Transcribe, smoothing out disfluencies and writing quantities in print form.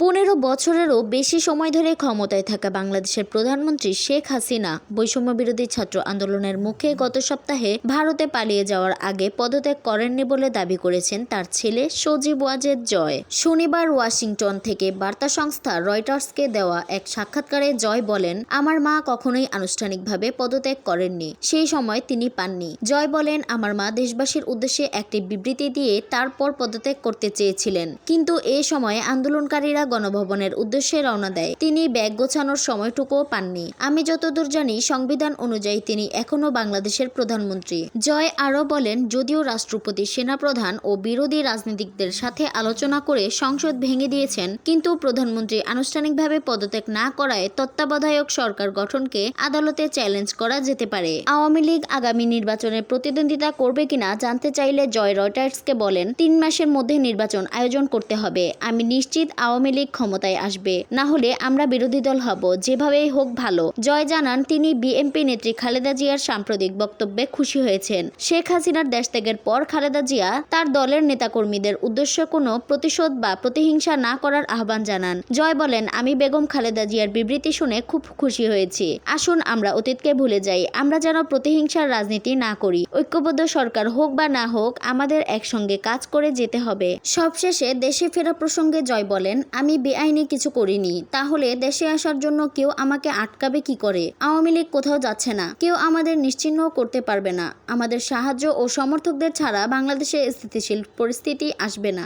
15 বছরেরও বেশি সময় ধরে ক্ষমতায় থাকা বাংলাদেশের প্রধানমন্ত্রী শেখ হাসিনা বৈষম্য বিরোধী ছাত্র আন্দোলনের মুখে গত সপ্তাহে ভারতে পালিয়ে যাওয়ার আগে পদত্যাগ করেননি বলে দাবি করেছেন তার ছেলে সজীব ওয়াজেদ জয়। শনিবার ওয়াশিংটন থেকে বার্তা সংস্থা রয়টার্সকে দেওয়া এক সাক্ষাৎকারে জয় বলেন, আমার মা কখনোই আনুষ্ঠানিকভাবে পদত্যাগ করেননি, সেই সময় তিনি পাননি। জয় বলেন, আমার মা দেশবাসীর উদ্দেশ্যে একটি বিবৃতি দিয়ে তারপর পদত্যাগ করতে চেয়েছিলেন, কিন্তু এ সময় আন্দোলনকারীরা গণভবনের উদ্দেশ্যে রওনা দেয়। তিনি ব্যাগ গোছানোর সময়টুকুও পাননি। আমি যতদূর জানি সংবিধান অনুযায়ী তিনি এখনো বাংলাদেশের প্রধানমন্ত্রী। জয় আরও বলেন, যদিও রাষ্ট্রপতি, সেনাপ্রধান ও বিরোধী রাজনীতিকদের সাথে আলোচনা করে সংসদ ভেঙে দিয়েছেন, কিন্তু প্রধানমন্ত্রী আনুষ্ঠানিকভাবে পদত্যাগ না করায় তত্ত্বাবধায়ক সরকার গঠনকে আদালতে চ্যালেঞ্জ করা যেতে পারে। আওয়ামী লীগ আগামী নির্বাচনে প্রতিদ্বন্দ্বিতা করবে কিনা জানতে চাইলে জয় রয়টার্সকে বলেন, 3 মাসের মধ্যে নির্বাচন আয়োজন করতে হবে। আমি নিশ্চিত আওয়ামী লীগ ক্ষমতায় আসবে, না হলে আমরা বিরোধী দল হব, যেভাবেই হোক ভালো। জয় জানান, তিনি বিএনপি নেত্রী খালেদা জিয়ার সাম্প্রতিক বক্তব্যে খুশি হয়েছেন। শেখ হাসিনার দেশত্যাগের পর খালেদা জিয়া তার দলের নেতাকর্মীদের উদ্দেশ্যে কোনো প্রতিশোধ বা প্রতিহিংসা না করার আহ্বান জানান। জয় বলেন, আমি বেগম খালেদা জিয়ার বিবৃতি শুনে খুব খুশি হয়েছি। আসুন আমরা অতীতকে ভুলে যাই, আমরা যেন প্রতিহিংসার রাজনীতি না করি। ঐক্যবদ্ধ সরকার হোক বা না হোক, আমাদের একসঙ্গে কাজ করে যেতে হবে। সবশেষে দেশে ফেরা প্রসঙ্গে জয় বলেন, আমি বেআইনি কিছু করিনি, তাহলে দেশে আসার জন্য কেউ আমাকে আটকাবে কি করে? আওয়ামী লীগ কোথাও যাচ্ছে না, কেউ আমাদের নিশ্চিহ্ন করতে পারবে না। আমাদের সাহায্য ও সমর্থকদের ছাড়া বাংলাদেশে স্থিতিশীল পরিস্থিতি আসবে না।